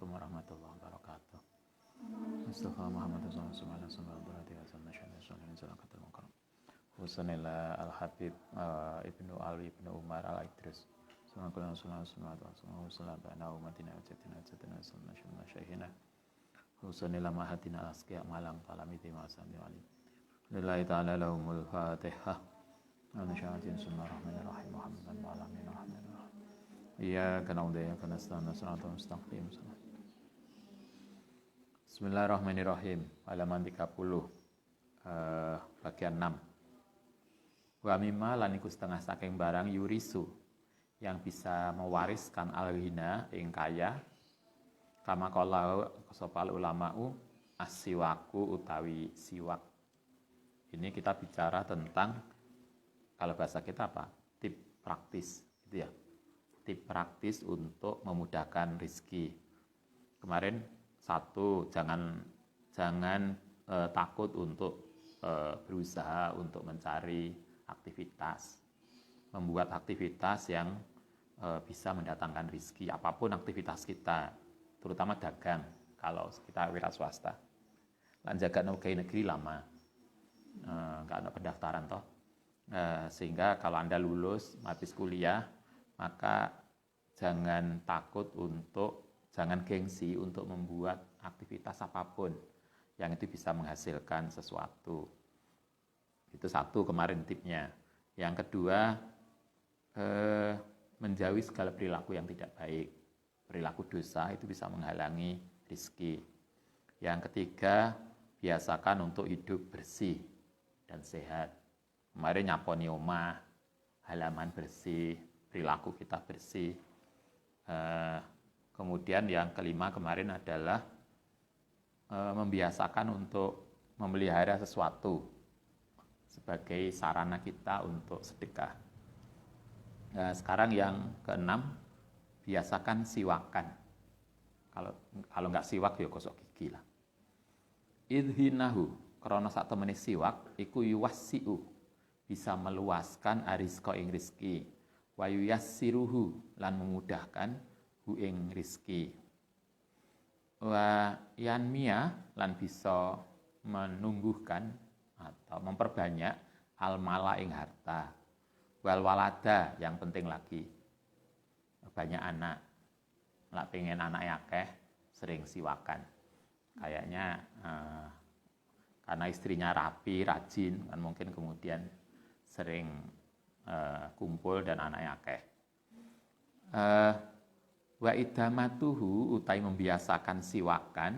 Assalamualaikum warahmatullahi wabarakatuh. Mustafa Muhammad sallallahu alaihi wasallam. Husanillah Al-Habib Ibnu Ali Ibnu Umar Al-Idris. Husanillah Mahatina Asqiya Malang Talamiti Masami Ali. Lillahi ta'ala lahumul Fatihah. Anasyahatin Bismillahirrahmanirrahim. Muhammadan wa alamin rahmanirrahim. Iyyaka na'budu wa iyyaka nasta'in. Shiratal mustaqim. Bismillahirrahmanirrahim. Halaman 30 bagian 6. Wa mimma lan iku setengah saking barang yurisu yang bisa mewariskan al-ghina ing kaya kama qala sopal ulama'u as-siwaku utawi siwak. Ini kita bicara tentang, kalau bahasa kita apa? Tip praktis gitu ya. Tip praktis untuk memudahkan rezeki. Kemarin satu, jangan takut untuk berusaha untuk mencari aktivitas, membuat aktivitas yang bisa mendatangkan rezeki, apapun aktivitas kita, terutama dagang kalau kita wira swasta. Lan jaga pegawai negeri lama, nggak ada pendaftaran toh, sehingga kalau Anda lulus habis kuliah, maka jangan gengsi untuk membuat aktivitas apapun yang itu bisa menghasilkan sesuatu. Itu satu kemarin tipnya. Yang kedua, menjauhi segala perilaku yang tidak baik. Perilaku dosa itu bisa menghalangi rezeki. Yang ketiga, biasakan untuk hidup bersih dan sehat. Kemarin nyaponi omah, halaman bersih, perilaku kita bersih. Kemudian yang kelima kemarin adalah membiasakan untuk memelihara sesuatu sebagai sarana kita untuk sedekah. Nah, sekarang yang keenam, biasakan siwakan. Kalau nggak siwak ya gosok gigi lah. Idhinahu, karena sak temene siwak iku yuwassiu, bisa meluaskan arizqa ing rizki, wa yuyassiruhu lan memudahkan hu ing rizki. Wa yanmia lan bisa menumbuhkan atau memperbanyak al-mala ing harta. Wal walada, yang penting lagi banyak anak. Lah pengen anak akeh, sering siwakan. Kayaknya karena istrinya rapi, rajin, kan mungkin kemudian sering kumpul dan anaknya akeh. Wa idamatuhu utai membiasakan siwakan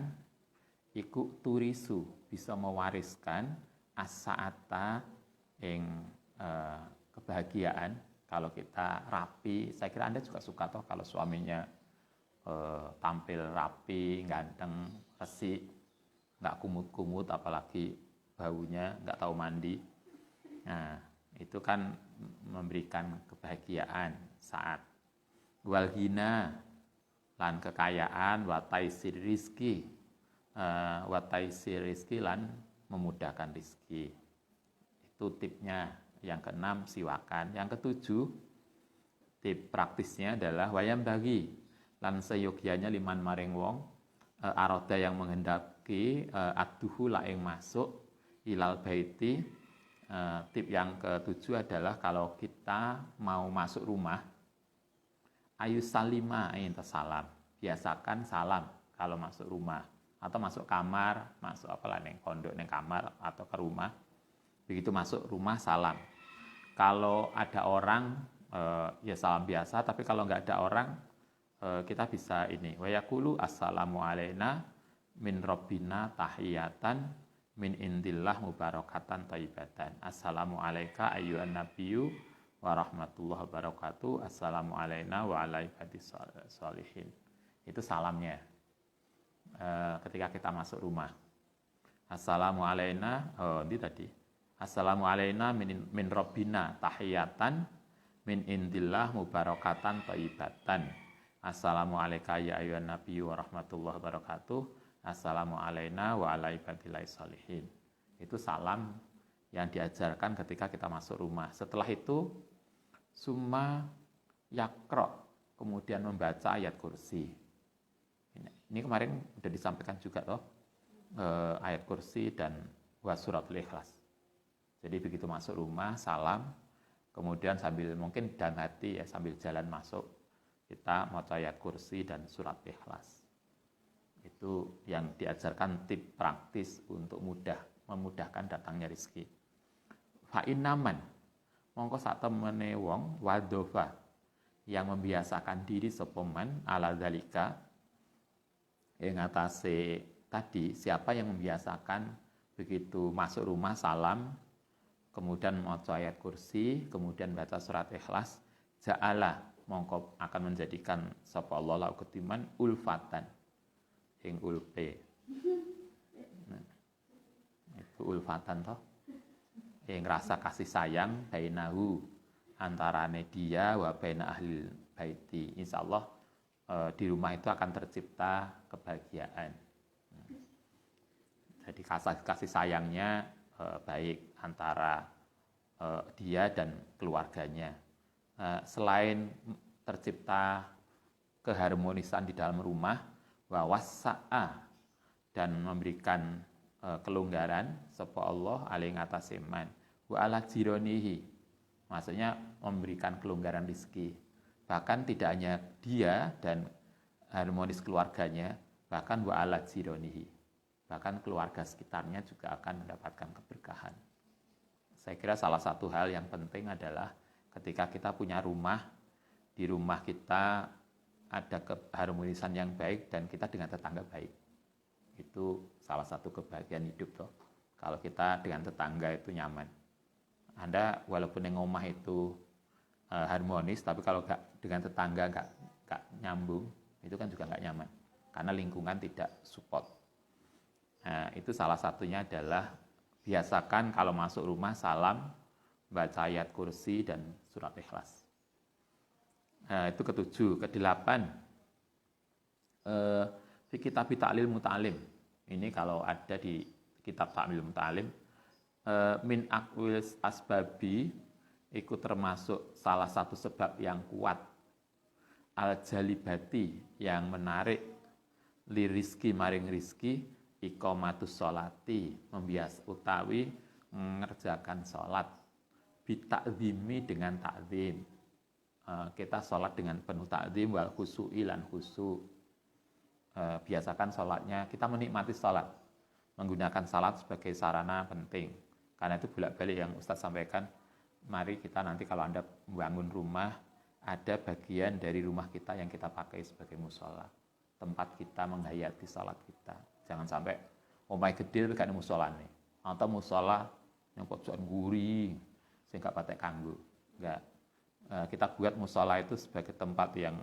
iku turisu, bisa mewariskan as-sa'ata ing kebahagiaan. Kalau kita rapi, saya kira Anda juga suka toh kalau suaminya tampil rapi, ganteng, resik, nggak kumut-kumut, apalagi baunya nggak tahu mandi. Nah, itu kan memberikan kebahagiaan saat wal ghina lan kekayaan, wa taisir rizki, lan memudahkan rizki. Itu tipnya. Yang keenam, siwakan. Yang ketujuh, tip praktisnya adalah wayam bagi lan seyogyanya liman maring wong aroda yang menghendaki aduhu laing masuk ilal baiti. Tip yang ketujuh adalah kalau kita mau masuk rumah, ayu salima inta salam, biasakan salam kalau masuk rumah atau masuk kamar, masuk apalah neng pondok, neng kamar atau ke rumah. Begitu masuk rumah salam. Kalau ada orang ya salam biasa, tapi kalau nggak ada orang kita bisa ini. Wa yaqulu assalamu alaina min rabbina tahiyatan min indillah mubarakatan thayyibatan. Assalamu alayka ayyuhan nabiyyu wa rahmatullahi wabarakatuh. Assalamu alaina wa ala ibadis sholihin. Itu salamnya ketika kita masuk rumah. Assalamu alaina, ini tadi. Assalamu alaina min rabbina tahiyatan min indillah mubarakatan thayyibatan. Assalamu alayka ya ayyuhan nabiyyu wa rahmatullahi wabarakatuh. Assalamu alaina wa ala ibadillah sholihin. Itu salam yang diajarkan ketika kita masuk rumah. Setelah itu summa yakro, kemudian membaca ayat kursi. Ini kemarin sudah disampaikan juga toh, ayat kursi dan suratul ikhlas. Jadi begitu masuk rumah, salam, kemudian sambil mungkin dalam hati ya, sambil jalan masuk, kita mau ayat kursi dan surat ikhlas. Itu yang diajarkan tip praktis untuk memudahkan datangnya rezeki. Fa'in naman, mongko sak temene wong wadofa yang membiasakan diri sepeman ala zalika yang atase tadi, siapa yang membiasakan begitu masuk rumah salam, kemudian maca ayat kursi, kemudian baca surat ikhlas, ja'ala mongko akan menjadikan sapa Allah lahu ketiman ulfatan ing ulpe. Nah, itu ulfatan toh. Yang rasa kasih sayang bainahu antarane dia wa baina ahli baiti. Insyaallah di rumah itu akan tercipta kebahagiaan. Jadi kasih sayangnya baik antara dia dan keluarganya. Selain tercipta keharmonisan di dalam rumah, wa wasa'a dan memberikan kelonggaran sapa Allah alaihi ngatasi man wa ala jironihi, maksudnya memberikan kelonggaran rezeki. Bahkan tidak hanya dia dan harmonis keluarganya, bahkan wa ala jironihi, bahkan keluarga sekitarnya juga akan mendapatkan keberkahan. Saya kira salah satu hal yang penting adalah ketika kita punya rumah, di rumah kita ada keharmonisan yang baik dan kita dengan tetangga baik. Itu salah satu kebahagiaan hidup toh. Kalau kita dengan tetangga itu nyaman. Anda walaupun yang ngomah itu harmonis, tapi kalau dengan tetangga nggak nyambung, itu kan juga nggak nyaman. Karena lingkungan tidak support. Nah, itu salah satunya adalah biasakan kalau masuk rumah salam, baca ayat kursi dan surat ikhlas. Nah, itu ketujuh. Kedelapan, fi kitab ta'lil muta'alim. Ini kalau ada di kitab ta'lil muta'alim, min akwil asbabi, itu termasuk salah satu sebab yang kuat, al-jalibati, yang menarik, li rizki maring rizki, iqamatus sholati, membias utawi mengerjakan sholat, bitakzimi dengan takzim. Kita sholat dengan penuh takzim, wal khusu'i lan khusu'. Biasakan sholatnya, kita menikmati sholat, menggunakan sholat sebagai sarana penting. Karena itu bolak-balik yang Ustadz sampaikan, mari kita nanti kalau Anda membangun rumah, ada bagian dari rumah kita yang kita pakai sebagai musola, tempat kita menghayati sholat kita. Jangan sampai omai gede tapi gak ada musola nih, atau musola yang pojokan guri sehingga pakai kanggo. Enggak. Kita buat musola itu sebagai tempat yang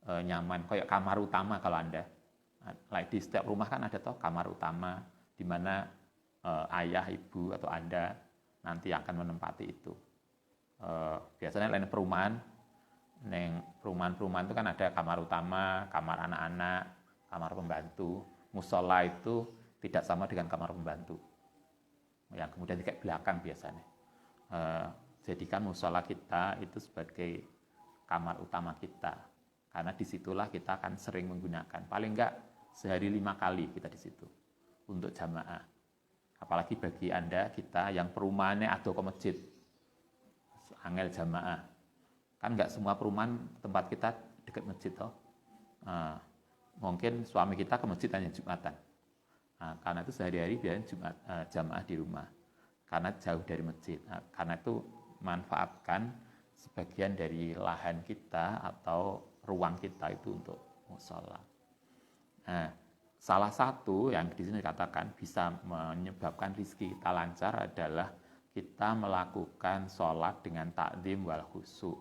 nyaman, kayak kamar utama kalau Anda. Di setiap rumah kan ada toh kamar utama di mana ayah, ibu atau Anda nanti akan menempati itu. Biasanya lain perumahan, perumahan itu kan ada kamar utama, kamar anak-anak, kamar pembantu. Musola itu tidak sama dengan kamar pembantu, yang kemudian kayak belakang biasanya. Jadikan musola kita itu sebagai kamar utama kita, karena disitulah kita akan sering menggunakan. Paling enggak sehari 5 kali kita di situ untuk jamaah. Apalagi bagi Anda kita yang perumahannya atau ke masjid, angel jamaah. Kan enggak semua perumahan tempat kita dekat masjid toh. Mungkin suami kita ke masjid hanya Jumatan. Karena itu sehari-hari biasanya jamaah di rumah. Karena jauh dari masjid. Karena itu manfaatkan sebagian dari lahan kita atau ruang kita itu untuk musola. Salah satu yang di sini dikatakan bisa menyebabkan rezeki kita lancar adalah kita melakukan sholat dengan takdim wal khusu'.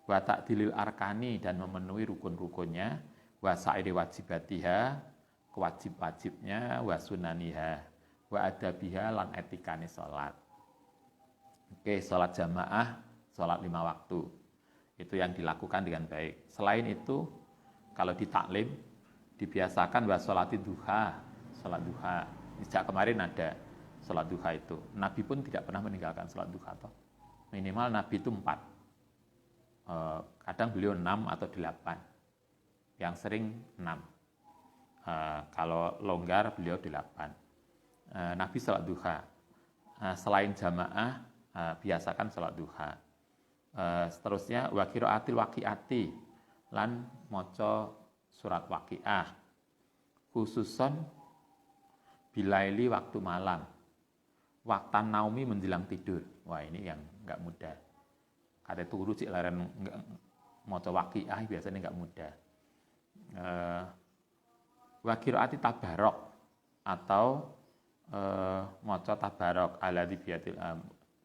Wa ta'dilil arkani, dan memenuhi rukun-rukunnya, wa sa'iri wajibatiha, kewajib-wajibnya, wa sunaniha, wa adabiha, lan etikane sholat. Oke, sholat jamaah, sholat 5 waktu. Itu yang dilakukan dengan baik. Selain itu, kalau di taklim, dibiasakan wa sholati duha, sholat duha. Sejak kemarin ada sholat duha itu. Nabi pun tidak pernah meninggalkan sholat duha. Toh. Minimal Nabi itu 4. Kadang beliau 6 atau 8. yang sering 6. Kalau longgar beliau 8. Nabi salat duha. Selain jamaah, biasakan salat duha. Seterusnya wa qiraatil waqiati lan maca surat waqiah. Khususon bilaili waktu malam. Waktan naumi menjelang tidur. Wah, ini yang enggak mudah. Kata turu cik laren maca waqiah biasanya enggak mudah. Wa qiraati tabarok atau maca tabarok alladzi biyatil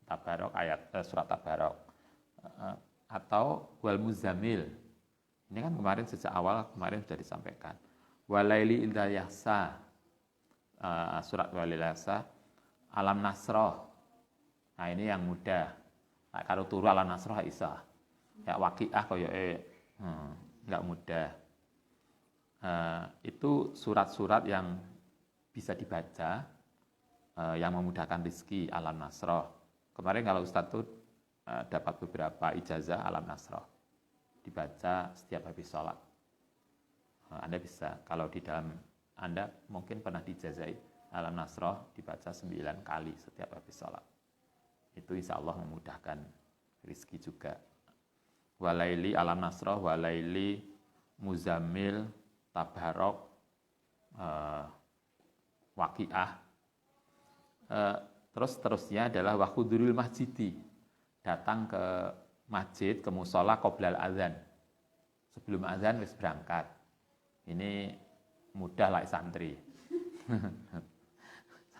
tabarok ayat surat tabarok atau wal muzammil. Ini kan kemarin sejak awal kemarin sudah disampaikan. Walaili idza yahsa surat walaili yahsa alam nasroh. Nah, ini yang mudah. Nah, kalau turu alam nasroh isa. Ya waqiah koyoke enggak mudah. Itu surat-surat yang bisa dibaca yang memudahkan rezeki alam nasroh. Kemarin kalau Ustadz tuh dapat beberapa ijazah alam nasroh dibaca setiap habis sholat. Anda bisa, kalau di dalam Anda mungkin pernah dijazahi alam nasroh dibaca 9 kali setiap habis sholat. Itu insya Allah memudahkan rezeki juga. Walaili alam nasroh, walaili muzammil, tabarok, waqiah. Terusnya adalah wakhudurul masjidi. Datang ke masjid, ke musola qoblal azan. Sebelum azan wis berangkat. Ini mudah lah santri.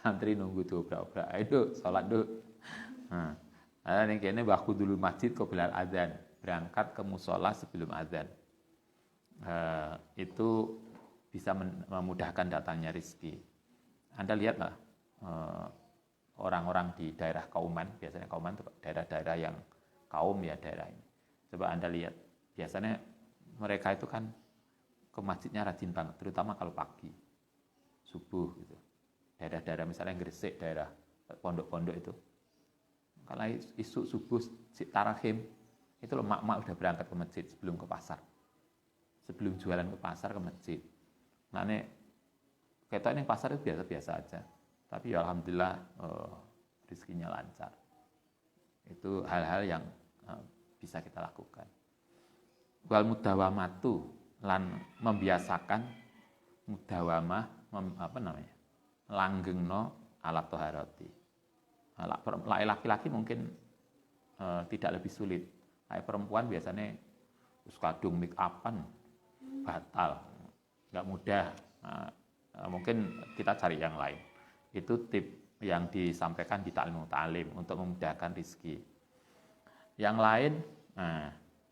Santri nunggu tuh obrak-obrak. Ayo sholat dulu. Nah, ini kayaknya wakhudurul masjid qoblal azan. Berangkat ke musola sebelum azan. Itu bisa memudahkan datangnya rezeki. Anda lihatlah orang-orang di daerah Kauman, biasanya Kauman itu daerah-daerah yang kaum ya daerah ini. Coba Anda lihat, biasanya mereka itu kan ke masjidnya rajin banget, terutama kalau pagi, subuh gitu. Daerah-daerah misalnya Gresik, daerah pondok-pondok itu. Kalau isu subuh tarahim, itu loh mak-mak udah berangkat ke masjid sebelum ke pasar. Sebelum jualan ke pasar ke masjid. Nah ini kita ini pasar itu biasa-biasa aja. Tapi ya alhamdulillah rezekinya lancar. Itu hal-hal yang bisa kita lakukan. Wal mudawamatu lan membiasakan mudawamah langgengno alat toharoti. Laki-laki mungkin tidak lebih sulit. Perempuan biasanya kadung make upan batal, nggak mudah. Mungkin kita cari yang lain. Itu tip yang disampaikan di ta'lim untuk memudahkan rezeki. Yang lain,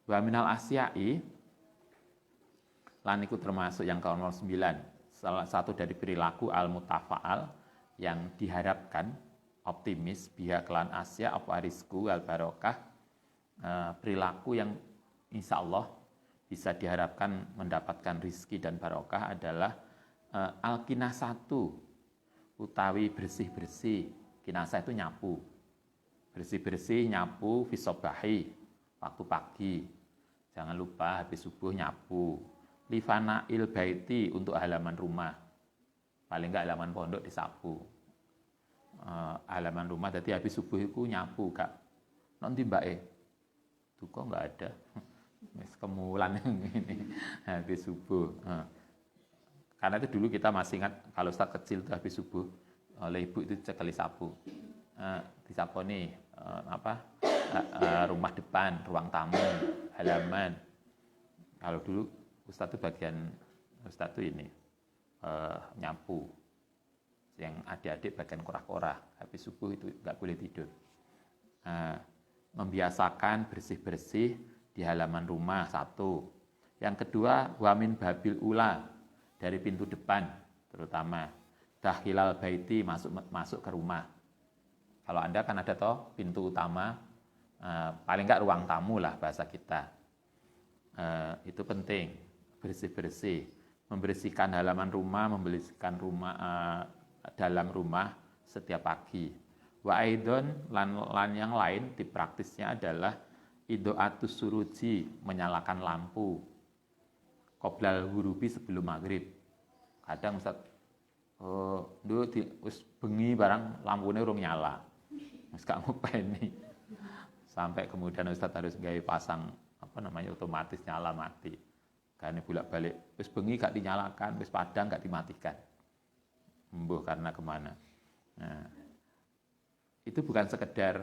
wa minal asyai lan iku termasuk yang ke-9, salah satu dari perilaku al-mutafa'al yang diharapkan optimis biha kelan asya apa rizku al barokah, perilaku yang insya Allah bisa diharapkan mendapatkan rizki dan barokah adalah al-kinasatu utawi bersih-bersih. Kinasah itu nyapu. Bersih-bersih nyapu fisobahi waktu pagi. Jangan lupa habis subuh nyapu. Lifana il baiti untuk halaman rumah. Paling enggak halaman pondok disapu. Halaman rumah jadi habis subuh itu nyapu kak. Nanti mbak tuh kok enggak ada. Kemulan yang ini habis subuh. Karena itu dulu kita masih ingat kalau Ustaz kecil itu habis subuh oleh ibu itu cekali sapu. Disapu nih rumah depan, ruang tamu, halaman. Kalau dulu Ustaz itu bagian Ustaz itu ini nyapu. Yang adik-adik bagian korah-korah. Habis subuh itu enggak boleh tidur. Membiasakan bersih-bersih di halaman rumah satu. Yang kedua, wamin babil ula dari pintu depan terutama. Dakhilal baiti masuk ke rumah. Kalau Anda kan ada toh pintu utama, paling enggak ruang tamu lah bahasa kita. Itu penting, bersih-bersih, membersihkan halaman rumah, membersihkan rumah dalam rumah setiap pagi. Wa aidon lan yang lain di praktisnya adalah idoatus suruji, menyalakan lampu. qoblal ghurubi sebelum maghrib. Kadang Ustaz wis bengi barang lampune urung nyala. Wis gak ngopeni. Sampai kemudian Ustaz harus gawe pasang otomatis nyala mati. Karena bolak-balik wis bengi gak dinyalakan, wis padang gak dimatikan. Mbuh karena kemana. Nah, itu bukan sekedar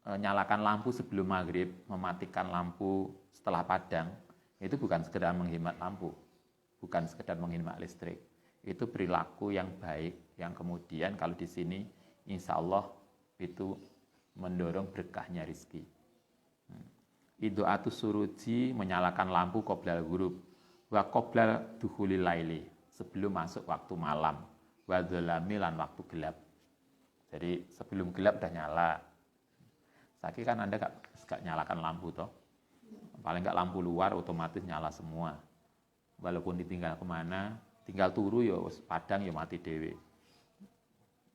nyalakan lampu sebelum maghrib, mematikan lampu setelah padang. Itu bukan sekedar menghemat lampu, bukan sekedar menghemat listrik. Itu perilaku yang baik, yang kemudian kalau di sini insya Allah itu mendorong berkahnya rizki. Idu'atus suruji, menyalakan lampu qoblal ghurub, wa qoblal dukhulil laili, sebelum masuk waktu malam, wa dzalami lan waktu gelap. Jadi sebelum gelap udah nyala. Saiki kan Anda gak nyalakan lampu toh. Paling gak lampu luar otomatis nyala semua. Walaupun ditinggal kemana, tinggal turu ya padang ya mati dewe.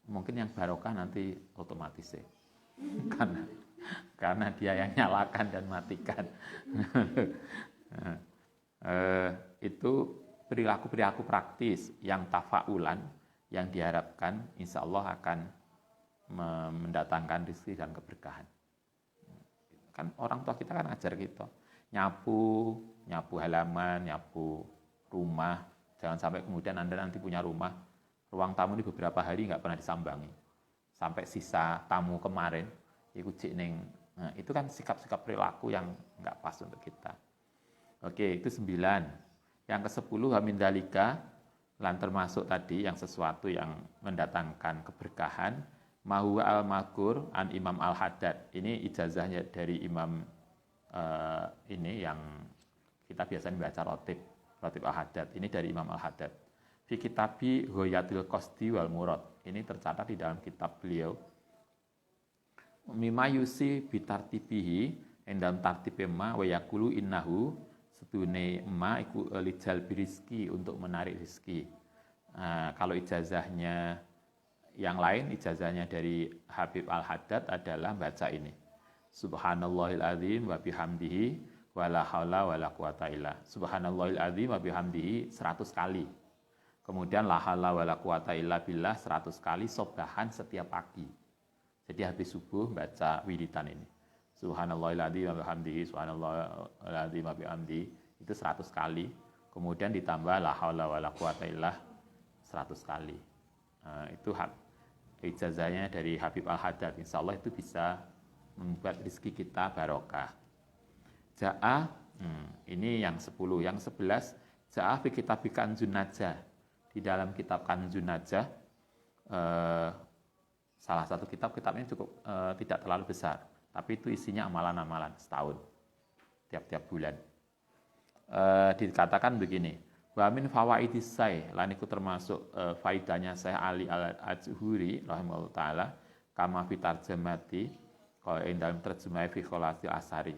Mungkin yang barokah nanti otomatis ya. Karena dia yang nyalakan dan matikan. Itu perilaku-perilaku praktis yang tafaulan yang diharapkan insya Allah akan mendatangkan rezeki dan keberkahan. Kan orang tua kita kan ajar kita nyapu halaman, nyapu rumah. Jangan sampai kemudian Anda nanti punya rumah, ruang tamu ini beberapa hari nggak pernah disambangi. Sampai sisa tamu kemarin, itu kan sikap-sikap perilaku yang nggak pas untuk kita. Oke, itu 9. Yang ke-10, hamin dalika, lan termasuk tadi yang sesuatu yang mendatangkan keberkahan, mahuwa al-makur an Imam Al-Haddad. Ini ijazahnya dari Imam ini yang kita biasanya baca Rotib Al-Haddad. Ini dari Imam Al-Haddad. Fi kitabi Ghoyatil Qasdi wal Murad. Ini tercatat di dalam kitab beliau. Mimma yusi bitartibihi, yang dalam tartib ma wa yaqulu innahu, sedune ma iku lijal birizki, untuk menarik rezeki. Kalau ijazahnya yang lain, ijazahnya dari Habib Al-Haddad adalah baca ini. Subhanallahil azim wa bihamdihi wa la haula wa la quwata illa. Subhanallahil azim wa bihamdihi 100 kali. Kemudian la haula wa la quwata illa billah 100 kali sobahan setiap pagi. Jadi habis subuh baca wiridan ini. Subhanallahil azim wa bihamdihi, subhanallahil azim wa bihamdihi, itu 100 kali. Kemudian ditambah la haula wa la quwata illa 100 kali. Itu ijazahnya dari Habib Al-Haddad. Insyaallah itu bisa membuat rezeki kita barokah. Ja'a, ini yang 10. Yang 11, Ja'a fi kitab Kanzun Najah. Di dalam kitab Kanzun Najah, salah satu kitabnya cukup tidak terlalu besar, tapi itu isinya amalan-amalan setahun, tiap-tiap bulan. Dikatakan begini, wa min fawaidis sai, lan iku termasuk faidahnya Syekh Ali Al-Ajhuri rahimahullah taala, kama fi tarjamati, kalau yang dalam terjemah fi kholasil asari.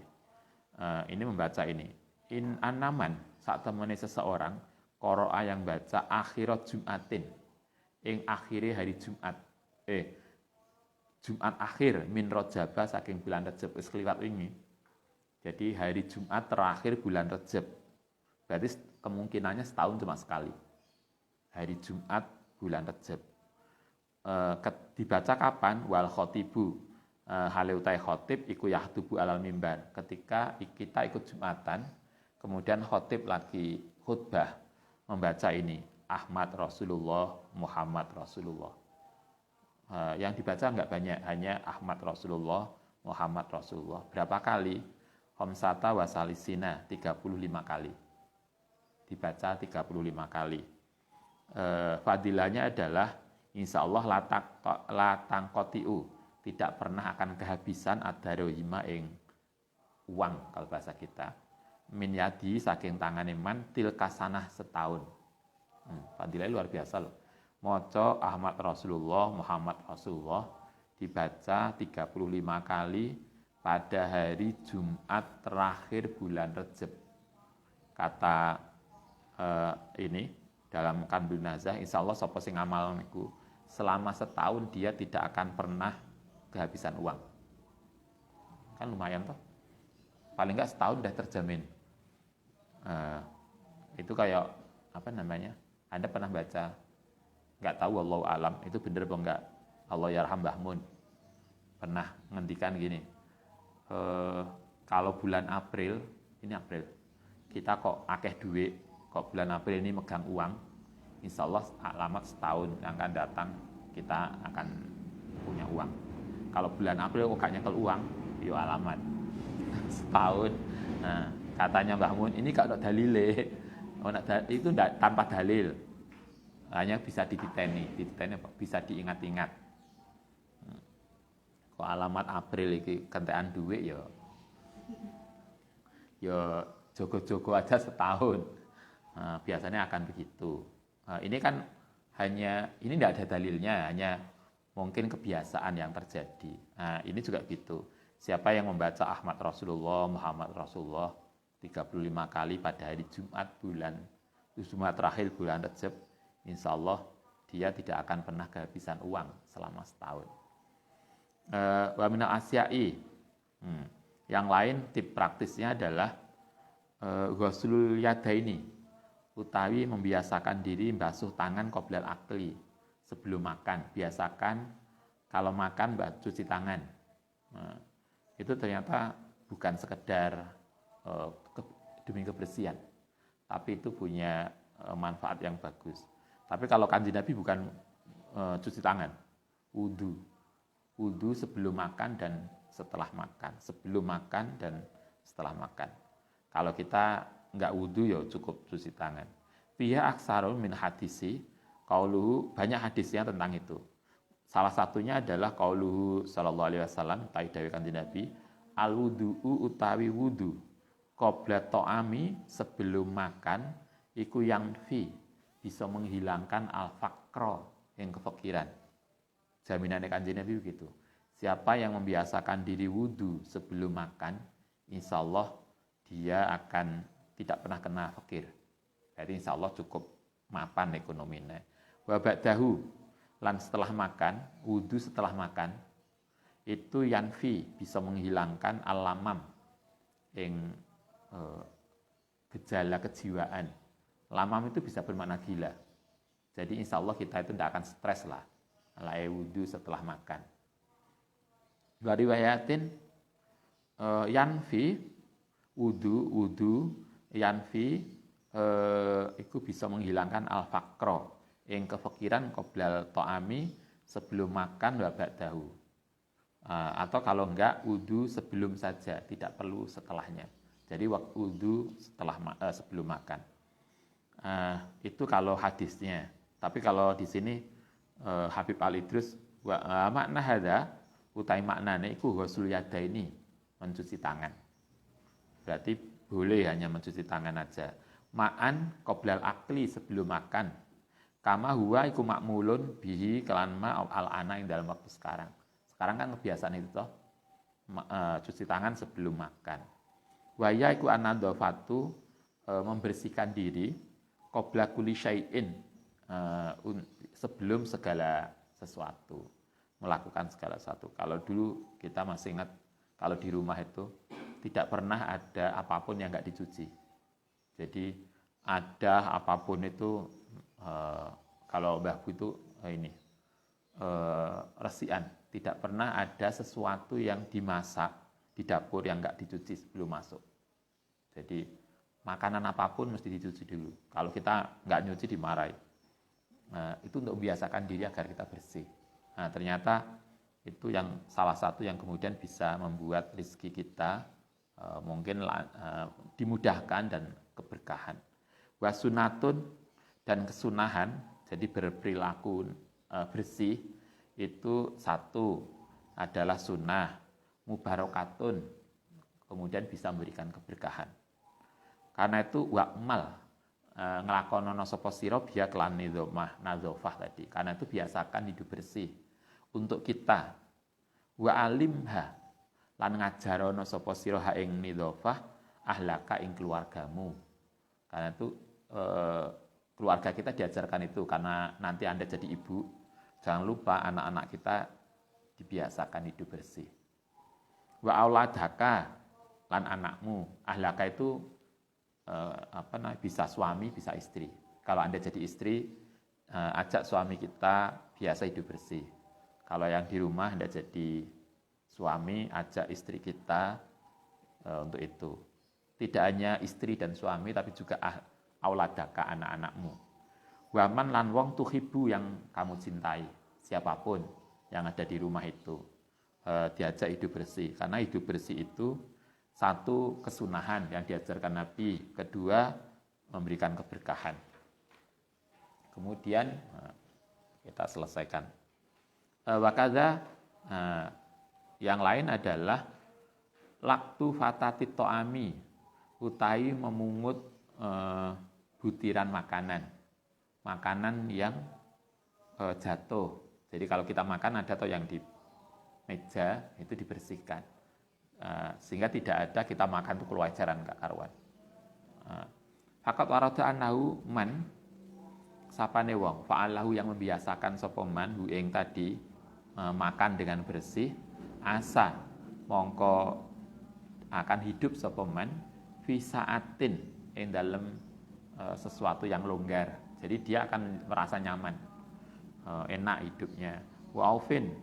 Ini membaca ini. In anaman, saat temani seseorang, qoro'a yang baca akhirat Jumatin, ing akhiri hari Jumat. Jumat akhir min Rajaba, saking bulan Rajab wis kliwat wingi. Jadi hari Jumat terakhir bulan Rajab. Berarti kemungkinannya setahun cuma sekali. Hari Jumat bulan Rajab. Dibaca kapan? Wal khotibu, haleutai khotib iku yahtubu alal mimbar. Ketika kita ikut Jumatan, kemudian khotib lagi khutbah membaca ini, Ahmad Rasulullah, Muhammad Rasulullah. Yang dibaca enggak banyak, hanya Ahmad Rasulullah, Muhammad Rasulullah. Berapa kali? Khamsata wasalisina, 35 kali. Dibaca 35 kali. Fadilahnya adalah insya Allah latang kotiu, tidak pernah akan kehabisan ad-darohima ing uang, kalau bahasa kita. Min yadi, saking tangan man, tilka sanah setahun. Fadilahnya luar biasa loh. Moco Ahmad Rasulullah, Muhammad Rasulullah dibaca 35 kali pada hari Jumat terakhir bulan Rejab. Kata ini dalam Kanzun Najah, insya Allah sapa sing ngamal niku selama setahun dia tidak akan pernah kehabisan uang. Kan lumayan toh. Paling enggak setahun sudah terjamin. Itu kayak apa namanya? Anda pernah baca, nggak tahu wallahu alam itu bener apa enggak? Allah yarham Mbah Mun pernah ngendikan gini, kalau bulan April, ini April, kita kok akeh duit, kok bulan April ini megang uang, insya Allah alamat setahun yang akan datang kita akan punya uang. Kalau bulan April kok gak nyekel uang, yo alamat setahun. Nah, katanya Mbah Mun, ini gak ada dalile, itu tanpa dalil, hanya bisa dititeni bisa diingat-ingat. Kok alamat April iki kentekan duit ya jogo-jogo aja setahun. Nah, biasanya akan begitu. Nah, ini kan ini tidak ada dalilnya, hanya mungkin kebiasaan yang terjadi. Nah, ini juga gitu. Siapa yang membaca Ahmad Rasulullah, Muhammad Rasulullah 35 kali pada hari Jumat terakhir bulan Rejab, insya Allah dia tidak akan pernah kehabisan uang selama setahun. Wa mina asyai. Yang lain tip praktisnya adalah ghuslul yadaini, utawi membiasakan diri basuh tangan qoblal akli sebelum makan. Biasakan kalau makan cuci tangan. Itu ternyata bukan sekedar demi kebersihan, tapi itu punya manfaat yang bagus. Tapi kalau kanjeng Nabi bukan cuci tangan, wudu sebelum makan dan setelah makan, sebelum makan dan setelah makan. Kalau kita nggak wudu ya cukup cuci tangan. Fiha aksarun min hadisi, qauluhu, banyak hadisnya tentang itu. Salah satunya adalah qauluhu sallallahu alaihi wasallam, dawuh kanjeng Nabi, al wudu'u utawi wudu qabla ta'ami, sebelum makan, iku yang bisa menghilangkan al faqra, yang kefakiran. Jaminannya kanjeng Nabi begitu. Siapa yang membiasakan diri wudu sebelum makan, insya Allah dia akan tidak pernah kena fakir. Jadi insya Allah cukup mapan ekonominya. Wa ba'dahu, lan setelah makan, wudu setelah makan, itu yanfi, bisa menghilangkan alamam, yang gejala kejiwaan. Lamam itu bisa bermakna gila. Jadi insya Allah kita itu tidak akan stres lah. Wudu setelah makan. Wa riwayatin yanfi wudu yanfi itu bisa menghilangkan al-faqra, yang kefakiran qoblal ta'ami, sebelum makan wa ba'dahu. Atau kalau enggak wudu sebelum saja, tidak perlu setelahnya. Jadi waktu wudu sebelum makan. Itu kalau hadisnya. Tapi kalau di sini Habib Al-Idrus makna hadza utai maknane iku ghusl yadaini, mencuci tangan. Berarti boleh hanya mencuci tangan aja. Ma'an qoblal akli, sebelum makan. Kama huwa iku makmulun bihi kelan ma al-ana, yang dalam waktu sekarang. Sekarang kan kebiasaan itu toh cuci tangan sebelum makan. Wa ya iku anadzafatu, membersihkan diri, qobla kulli syai'in, sebelum segala sesuatu, melakukan segala sesuatu. Kalau dulu kita masih ingat, kalau di rumah itu tidak pernah ada apapun yang enggak dicuci. Jadi ada apapun itu, kalau Mbah Bu itu resian, tidak pernah ada sesuatu yang dimasak di dapur yang enggak dicuci sebelum masuk. Jadi makanan apapun mesti dicuci dulu. Kalau kita enggak nyuci dimarahi. Itu untuk membiasakan diri agar kita bersih. Nah, ternyata itu yang salah satu yang kemudian bisa membuat rezeki kita mungkin dimudahkan dan keberkahan. Wasunatun, dan kesunahan, jadi berperilaku bersih itu satu adalah sunnah, mubarakatun, kemudian bisa memberikan keberkahan. Karena itu wa'mal, ngelakonono sapa sira biya kelan nadzofah tadi. Karena itu biasakan hidup bersih untuk kita. Wa alimha, lan ngajarono sapa sira ha ing nadzofah ahlaka ing keluargamu. Karena itu keluarga kita diajarkan itu, karena nanti Anda jadi ibu, jangan lupa anak-anak kita dibiasakan hidup bersih. Wa auladaka, lan anakmu. Ahlaka itu bisa suami, bisa istri. Kalau Anda jadi istri, ajak suami kita biasa hidup bersih. Kalau yang di rumah Anda jadi suami, ajak istri kita untuk itu. Tidak hanya istri dan suami, tapi juga auladaka, anak-anakmu. Waman lan wong tuhibu yang kamu cintai, siapapun yang ada di rumah itu, diajak hidup bersih. Karena hidup bersih itu satu, kesunahan yang diajarkan Nabi. Kedua, memberikan keberkahan. Kemudian kita selesaikan. Wakadha, yang lain adalah laktu fatatit to'ami, utai memungut butiran makanan yang jatuh. Jadi kalau kita makan ada yang di meja itu dibersihkan, sehingga tidak ada kita makan itu kewajaran gak karuan. Fakat warada annahu man sapane wong fa'alahu yang membiasakan sapa man hu ing tadi makan dengan bersih, asa mongko akan hidup sapa man fi saatin ing dalem sesuatu yang longgar. Jadi dia akan merasa nyaman, enak hidupnya. Wa aufin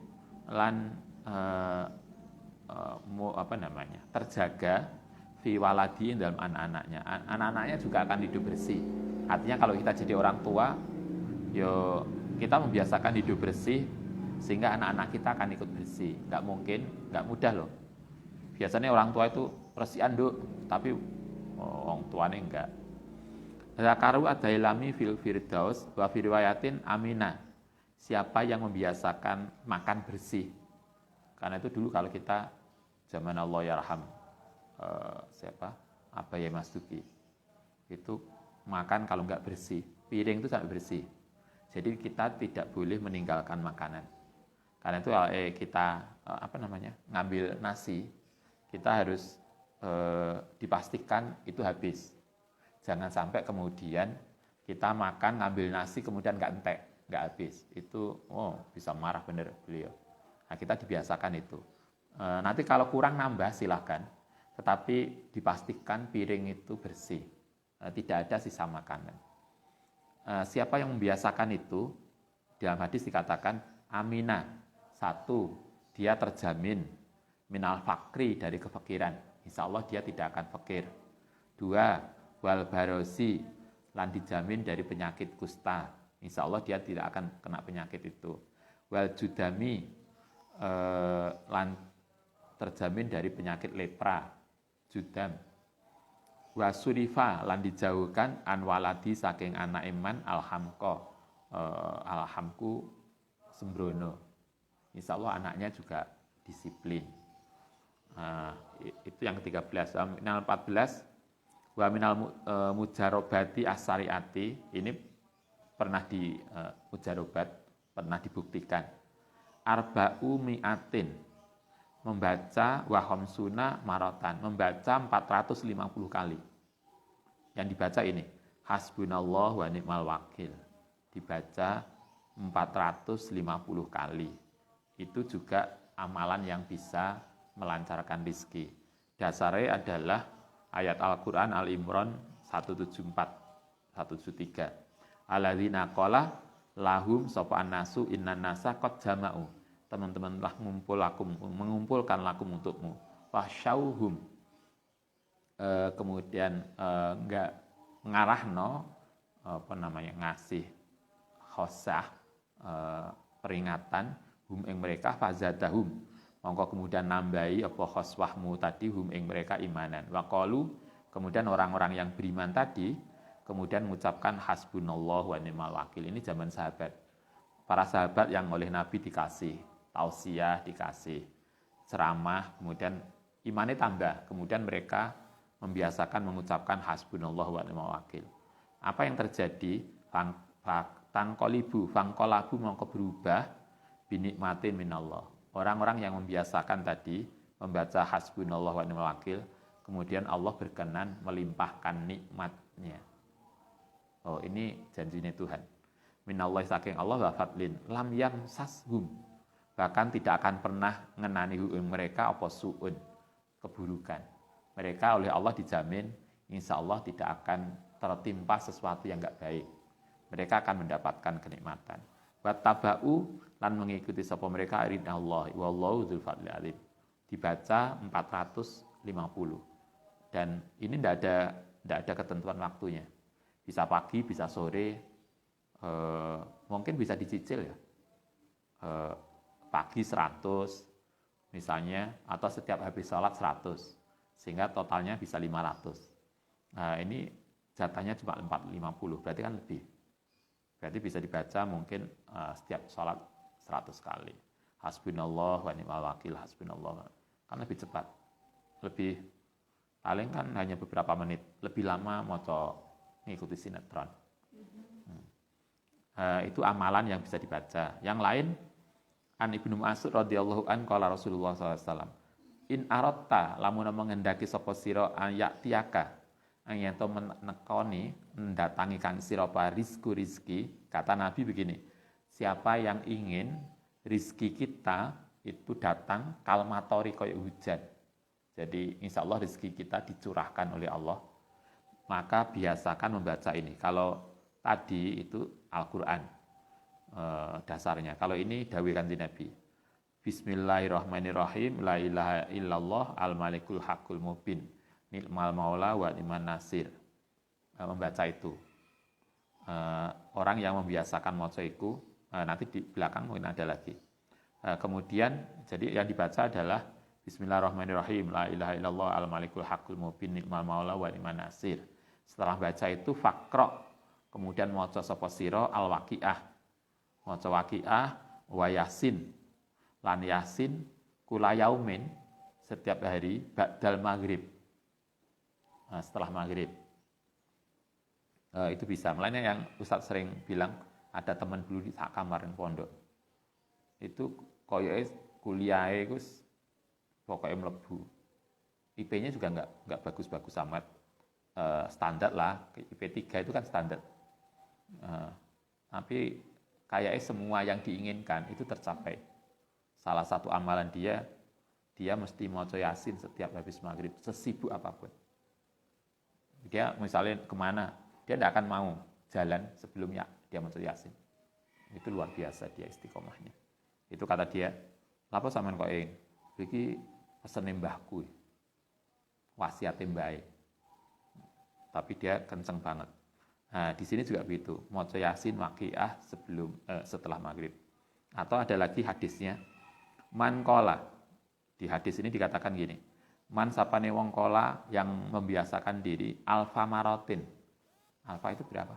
lan terjaga fi waladi dalam anak-anaknya. Anak-anaknya juga akan hidup bersih. Artinya kalau kita jadi orang tua, kita membiasakan hidup bersih sehingga anak-anak kita akan ikut bersih. Nggak mudah loh. Biasanya orang tua itu bersihan tapi orang tuanya enggak. Zakaru adailami fil firdaus wa fi riwayatin amina. Siapa yang membiasakan makan bersih? Karena itu dulu kalau kita zaman Allah yarham Abai Mas Duki itu makan kalau enggak bersih, piring itu sampai bersih. Jadi kita tidak boleh meninggalkan makanan. Karena itu kita ngambil nasi, kita harus dipastikan itu habis. Jangan sampai kemudian kita makan ngambil nasi kemudian nggak habis. Itu bisa marah bener beliau. Nah, kita dibiasakan itu. Nanti kalau kurang nambah silahkan, tetapi dipastikan piring itu bersih, tidak ada sisa makanan. Siapa yang membiasakan itu, dalam hadis dikatakan amina. Satu, dia terjamin minal fakri, dari kefakiran. Insya Allah dia tidak akan fakir. Dua, wal barosi, lan dijamin dari penyakit kusta. Insya Allah dia tidak akan kena penyakit itu. Wal judami, lan terjamin dari penyakit lepra, judam. Wasurifa, lan dijauhkan anwaladi saking anak iman alhamku sembrono. Insya Allah anaknya juga disiplin. Itu yang ke-13. Minal 14, wa minal mujarobati as-syariati, ini pernah di mujarobat, pernah dibuktikan. Arba'u mi'atin, membaca wahomsuna marotan, membaca 450 kali. Yang dibaca ini, hasbunallah wa ni'mal wakil, dibaca 450 kali. Itu juga amalan yang bisa melancarkan rizki. Dasarnya adalah ayat Al-Quran Al-Imran 174, 173. Alladzina qala lahum sopa'an nasu innan nasa qad jama'u. Teman-teman telah mengumpulkan lakum untukmu. Fasyauhum. Kemudian enggak ngarahno ngasih khosah, peringatan hum ing mereka fazadahum. Mongko kemudian nambahi apa khoswahmu tadi hum ing mereka imanan. Waqalu, kemudian orang-orang yang beriman tadi kemudian mengucapkan hasbunallah wa ni'mal wakil. Ini zaman sahabat. Para sahabat yang oleh Nabi dikasih tausiah, dikasih ceramah, kemudian imannya tambah. Kemudian mereka membiasakan mengucapkan hasbunallah wa ni'mal wakil. Apa yang terjadi? Fangkolabu mongko berubah binikmatin minallah. Orang-orang yang membiasakan tadi membaca hasbunallah wa ni'mal wakil, kemudian Allah berkenan melimpahkan nikmatnya. Oh, ini janjinya Tuhan. Minallah saking Allah wa fadlin lam yamsashum, bahkan tidak akan pernah ngenani mereka apa su'un, keburukan. Mereka oleh Allah dijamin insya Allah tidak akan tertimpa sesuatu yang enggak baik. Mereka akan mendapatkan kenikmatan. Wattaba'u lan mengikuti sapa mereka ridallah wallahu dzul fadli alim. Dibaca 450. Dan ini tidak ada ketentuan waktunya. Bisa pagi, bisa sore, mungkin bisa dicicil ya. Pagi 100 misalnya, atau setiap habis sholat 100, sehingga totalnya bisa 500. Nah ini jatahnya cuma 450, berarti kan lebih. Berarti bisa dibaca mungkin setiap sholat 100 kali. Hasbunallah wa ni'mal wakil, hasbunallah. Kan lebih cepat. Lebih, paling kan hanya beberapa menit. Lebih lama mau ngikuti sinetron. Itu amalan yang bisa dibaca. Yang lain, An Ibnu Mas'ud radhiyallahu an qala Rasulullah SAW. In aratta lamun mengendaki sapa sira ayatiaka yang to menekoni mendatangi kang sira apa rizki, kata Nabi begini, siapa yang ingin rizki kita itu datang kalmatori koyo hujan, jadi insya Allah rizki kita dicurahkan oleh Allah, maka biasakan membaca ini. Kalau tadi itu Al-Quran dasarnya, kalau ini dawuh kanjeng Nabi, Bismillahirrahmanirrahim, la ilaha illallah al-malikul haqqul mubin, ni'mal maula wa ni'man nasir. Membaca itu. Orang yang membiasakan maca iku, nanti di belakang mungkin ada lagi. Kemudian jadi yang dibaca adalah Bismillahirrahmanirrahim, la ilaha illallah al-malikul haqqul mubin, ni'mal maula wa ni'man nasir. Setelah baca itu faqra, kemudian maca sapa sira al-waqiah. Maca waqiah wa yasin. Lan yasin kula yaumin, setiap hari ba'dal maghrib. Setelah maghrib. Itu bisa. Makanya yang Ustadz sering bilang, ada teman dulu di kamar yang pondok. Itu koyoke kuliahe iku pokoknya mlebu. IP-nya juga enggak bagus-bagus amat. Standar lah, IP 3 itu kan standar. Tapi kayaknya semua yang diinginkan itu tercapai. Salah satu amalan dia mesti maca Yasin setiap habis maghrib, sesibuk apapun. Dia misalnya kemana, dia tidak akan mau jalan sebelumnya dia maca Yasin. Itu luar biasa dia istiqomahnya. Itu kata dia, "Lapa sampean kok iki pesene mbahku. Wasiate mbahe." Tapi dia kenceng banget. Nah, di sini juga begitu, maca Yasin waqiah setelah maghrib. Atau ada lagi hadisnya, man qala. Di hadis ini dikatakan gini, man sapane wong qala yang membiasakan diri alfa marotin. Alfa itu berapa?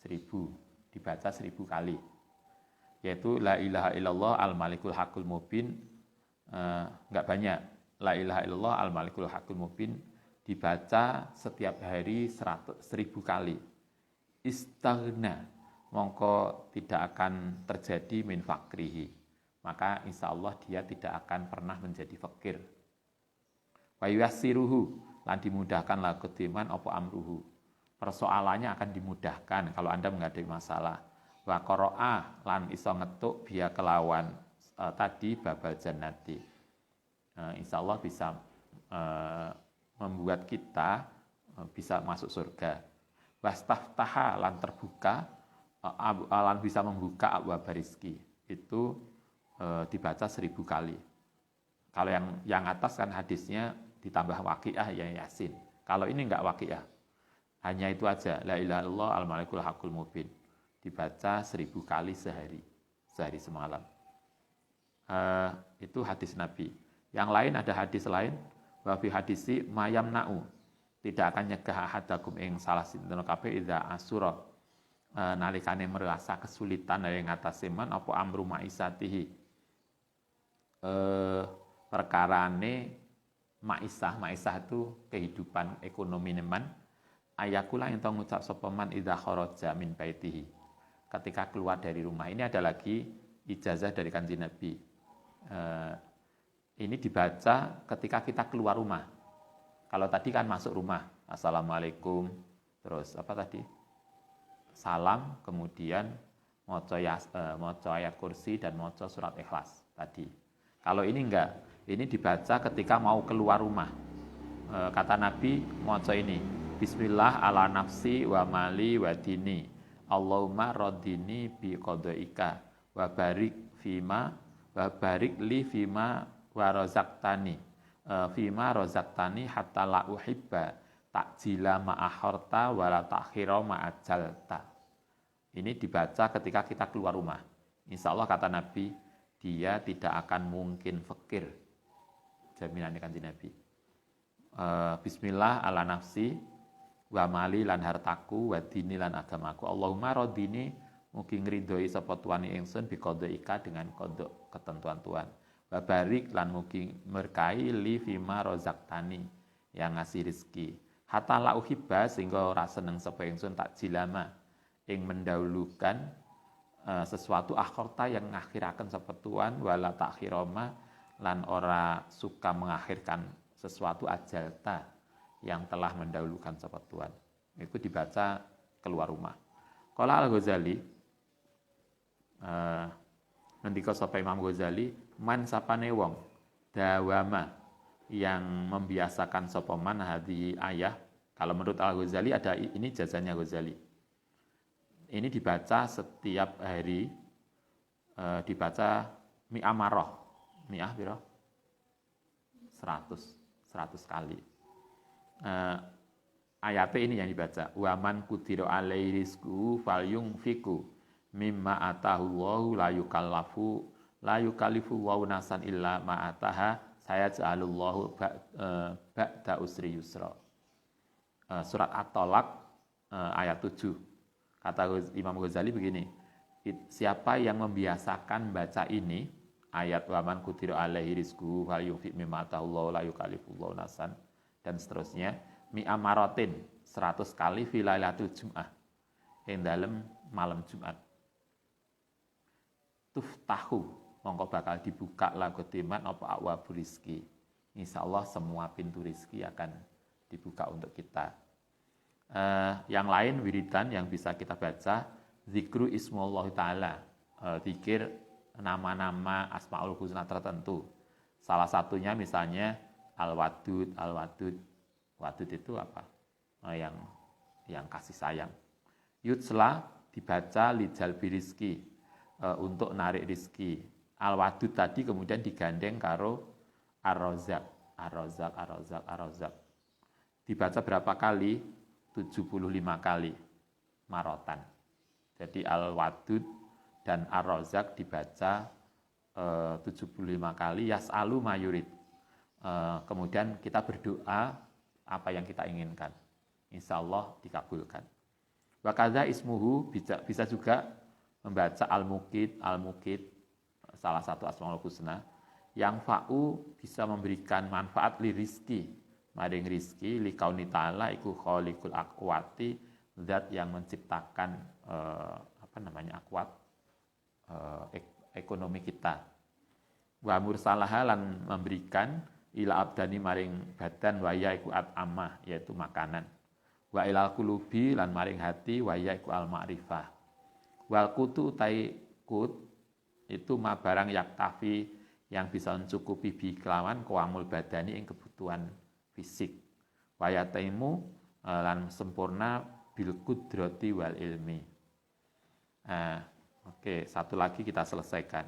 1000, dibaca 1000 kali. Yaitu la ilaha illallah al-malikul haqqul mubin, enggak banyak. La ilaha illallah al-malikul haqqul mubin dibaca setiap hari 1000 kali. Istaghna, mongko tidak akan terjadi min fakrihi. Maka insya Allah dia tidak akan pernah menjadi fakir. Wa yassiruhu, lan dimudahkan laku diman apa amruhu. Persoalannya akan dimudahkan kalau Anda menghadapi masalah. Wa qara'a, lan iso ngetuk biya kelawan tadi babal jannati. Insya Allah bisa membuat kita bisa masuk surga. Wastaftaha, lan terbuka, lan bisa membuka abwab rizki. Itu dibaca 1000 kali. Kalau yang atas kan hadisnya ditambah waqiah ya Yasin. Kalau ini enggak waqiah, hanya itu aja, la ilaha illallah al-malikul haqqul mubin, dibaca 1000 kali sehari semalam. Itu hadis Nabi. Yang lain ada hadis lain, wa fi hadisi mayam na'u, tidak akan nyegah ahadakum ing salah sinten kabeh idza asura, nalikane merasa kesulitan ing ngatasi man apa amru maisatihi, perkarane maisah itu kehidupan ekonomi neman, ayakula yang tahu ngucap sapa man idza kharaja min baitihi, ketika keluar dari rumah. Ini ada lagi ijazah dari Kanjeng Nabi. Ini dibaca ketika kita keluar rumah. Kalau tadi kan masuk rumah, assalamualaikum, terus apa tadi? Salam, kemudian maca ayat kursi dan maca surat Ikhlas tadi. Kalau ini enggak, ini dibaca ketika mau keluar rumah. kata Nabi maca ini, Bismillah ala nafsi wa mali wa dini. Allahumma radini bi qadaika wa barik li fima wa razaqtani. Fima razaqtani hatta la uhibba takjila ma'ahorta wa la takhira ma'ajalta. Ini dibaca ketika kita keluar rumah. Insya Allah kata Nabi, dia tidak akan mungkin fakir. Jaminannya kanjeng Nabi. Bismillah ala nafsi wa mali lan hartaku wa dini lan agamaku. Allahumma radini mugi ngridhoi sapa tuane ingsun bi qadaika dengan kodok ketentuan Tuhan. Wa barik lan mugi berkahi li fima razaqtani yang ngasih rezeki. Hatta la uhibba sehingga ora seneng sapa ingsun tak jilama ing mendahulukan sesuatu akhirta yang mengakhirakan sapa Tuhan wala takhiroma lan ora suka mengakhirkan sesuatu ajalta yang telah mendahulukan sapa Tuhan. Itu dibaca keluar rumah. Qala Al-Ghazali ngendika sapa Imam Ghazali, man sapane wong dawama yang membiasakan sapa man hadi ayah. Kalau menurut Al-Ghazali ada ini jazanya Ghazali. Ini dibaca setiap hari, dibaca mi'ah marah. Mi'ah piro? 100 kali. Ayatnya ini yang dibaca. Waman kudiro alaihi rizku falyung fiku mimma atahullahu la yukallifu wa nasan illa ma ataha saya ja'alullahu ba'da usri yusra. Surat At-Talaq ayat 7. Kata Imam Ghazali begini, siapa yang membiasakan baca ini, ayat waman kutiru alaihi rizku fal yunfiq mimma atahullahu la yukallifullahu nafsan dan seterusnya, mi'a maratin 100 kali fi lailatul jum'ah ing dalem malam Jumat. Tuftahu mongko bakal dibuka lagotiman apa abwabu rizki. Insyaallah semua pintu rizki akan dibuka untuk kita. Yang lain wiridan yang bisa kita baca zikru ismullah ta'ala, zikir nama-nama asmaul husna tertentu. Salah satunya misalnya al-wadud. Wadud itu apa? Yang kasih sayang. Yutsla dibaca lijalbi rizki, untuk narik rizki. Al-wadud tadi kemudian digandeng karo ar-razak. Dibaca berapa kali? 75 kali marotan. Jadi al-wadud dan ar-razak dibaca 75 kali yas'alu mayurid. Kemudian kita berdoa apa yang kita inginkan. Insyaallah dikabulkan. Wa kadza ismuhu bisa juga membaca al-muqit salah satu asmaul husna yang fa'u bisa memberikan manfaat li rizki maring rizki li kauni ta'ala iku khaliqul aqwati, zat yang menciptakan akwat ekonomi kita. Wa mursalaha lan memberikan ila abdani maring badan wa yaiku at'amah yaitu makanan. Wa ilal qulubi lan maring hati wa yaiku al ma'rifah. Wal kutu utai kut itu ma barang yaktafi yang bisa mencukupi bi kelawan kuamul badani ing kebutuhan fisik. Wayataimu lan sempurna bil qudrati wal ilmi. Oke, satu lagi kita selesaikan.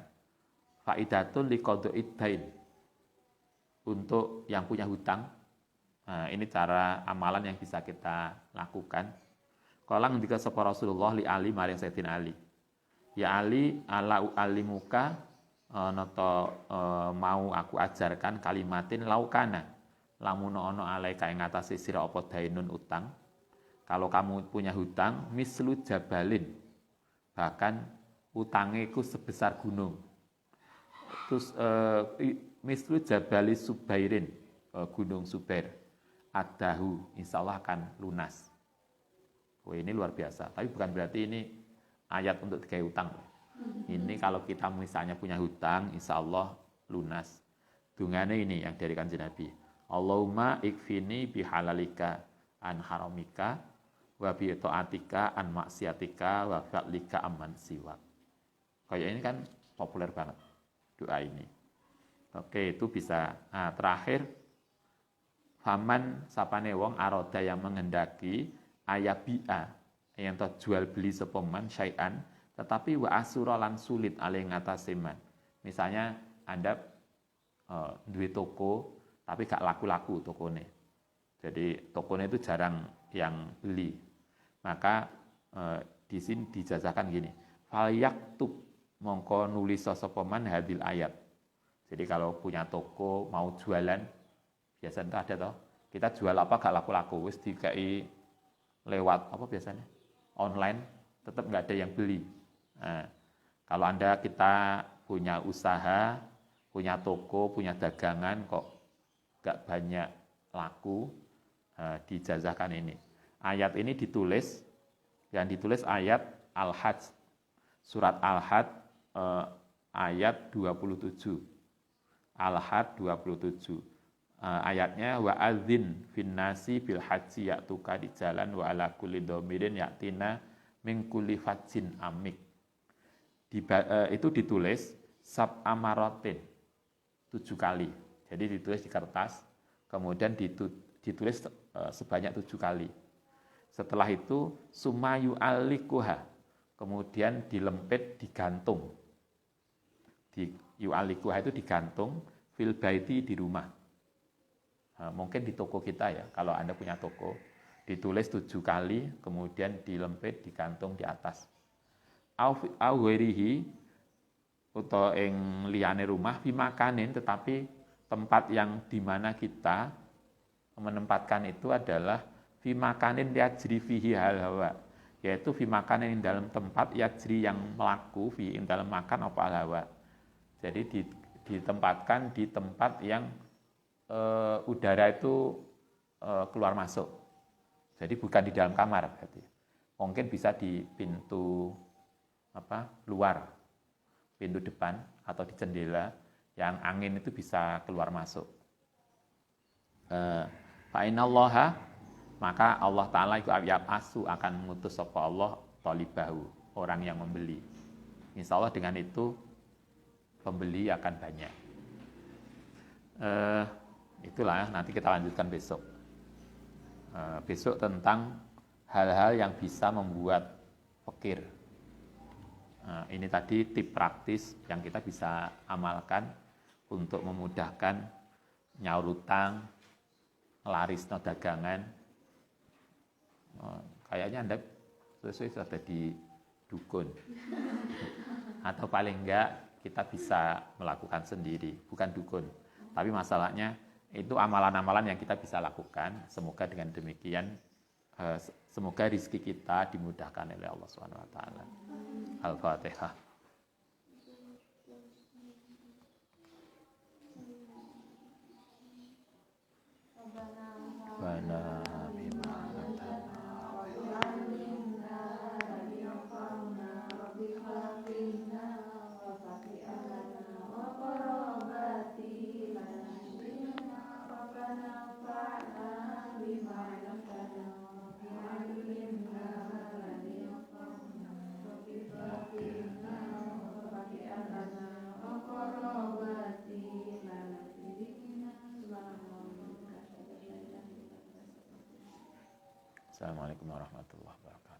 Faidatun liqada'id dain. Untuk yang punya hutang. Ini cara amalan yang bisa kita lakukan. Kala ngendika sapa Rasulullah li Ali maring Sayyidina Ali. Ya Ali, ala u'allimuka mau aku ajarkan kalimatin laukana. Lamun ono alaika ing ngatasi sira apa dainun utang. Kalau kamu punya hutang mislu jabalin. Bahkan utangnya itu sebesar gunung. Terus mislu jabali subairin, gunung Subair. Adahu insyaallah akan lunas. Ini luar biasa. Tapi bukan berarti ini ayat untuk dikai hutang. Ini kalau kita misalnya punya hutang insyaallah lunas. Dungane ini yang dari Kanjeng Nabi. Allahumma ikfini bihalalika an haramika wa bi taatika an maksiatika wa fa'lika amman siwa. Kayak ini kan populer banget doa ini. Oke, itu bisa. Terakhir Faman sapane wong aroda yang menghendaki ayabi'a yang jual beli sepeman syai'an tetapi wa asura lan sulit ale ngatasi man. Misalnya Anda duwe toko tapi gak laku-laku tokone. Jadi tokone itu jarang yang beli. Maka di sini dijazahkan gini. Fal yaktub mongko nulis sepeman hadil ayat. Jadi kalau punya toko mau jualan biasanya ada toh. Kita jual apa gak laku-laku, wis dikai lewat apa biasanya? Online, tetap nggak ada yang beli. Nah, kalau kita punya usaha, punya toko, punya dagangan kok nggak banyak laku, dijazahkan ini. Ayat ini ditulis, yang ditulis ayat Al-Hajj, surat Al-Hajj ayat 27. Al-Hajj 27. Ayatnya wa adzin finnasi bil haji ya'tuka di jalan wa ala kulli dhamirin ya'tina min kulli fajjin amik. Itu ditulis sab amaratin 7 kali. Jadi ditulis di kertas, kemudian ditulis sebanyak 7 kali. Setelah itu sumayu alikuha, kemudian dilempit, digantung. Yu'alikuha itu digantung fil baiti di rumah. Mungkin di toko kita ya, kalau Anda punya toko, ditulis 7 kali, kemudian dilempit, digantung di atas. Au ghairihi utawa ing liyane rumah fi makanin, tetapi tempat yang di mana kita menempatkan itu adalah fi makanin yajri fihi hal hawa, yaitu fi makanin dalam tempat yajri yang melaku fi dalam makan apa al hawa. Jadi ditempatkan di tempat yang udara itu keluar masuk. Jadi bukan di dalam kamar berarti. Mungkin bisa di pintu luar, pintu depan atau di jendela yang angin itu bisa keluar masuk. Fa innallaha, maka Allah Ta'ala itu asu akan mengutus sapa Allah talibahu, orang yang membeli. Insya Allah dengan itu pembeli akan banyak. Itulah nanti kita lanjutkan besok. Besok tentang hal-hal yang bisa membuat fakir. Ini tadi tip praktis yang kita bisa amalkan untuk memudahkan nyaur utang, laris no dagangan. Kayaknya Anda sesuai sudah di dukun. Atau paling enggak kita bisa melakukan sendiri, bukan dukun. Tapi masalahnya itu amalan-amalan yang kita bisa lakukan. Semoga dengan demikian semoga rezeki kita dimudahkan oleh Allah Subhanahu wa taala. Al-Fatihah. Bana Assalamualaikum warahmatullahi wabarakatuh.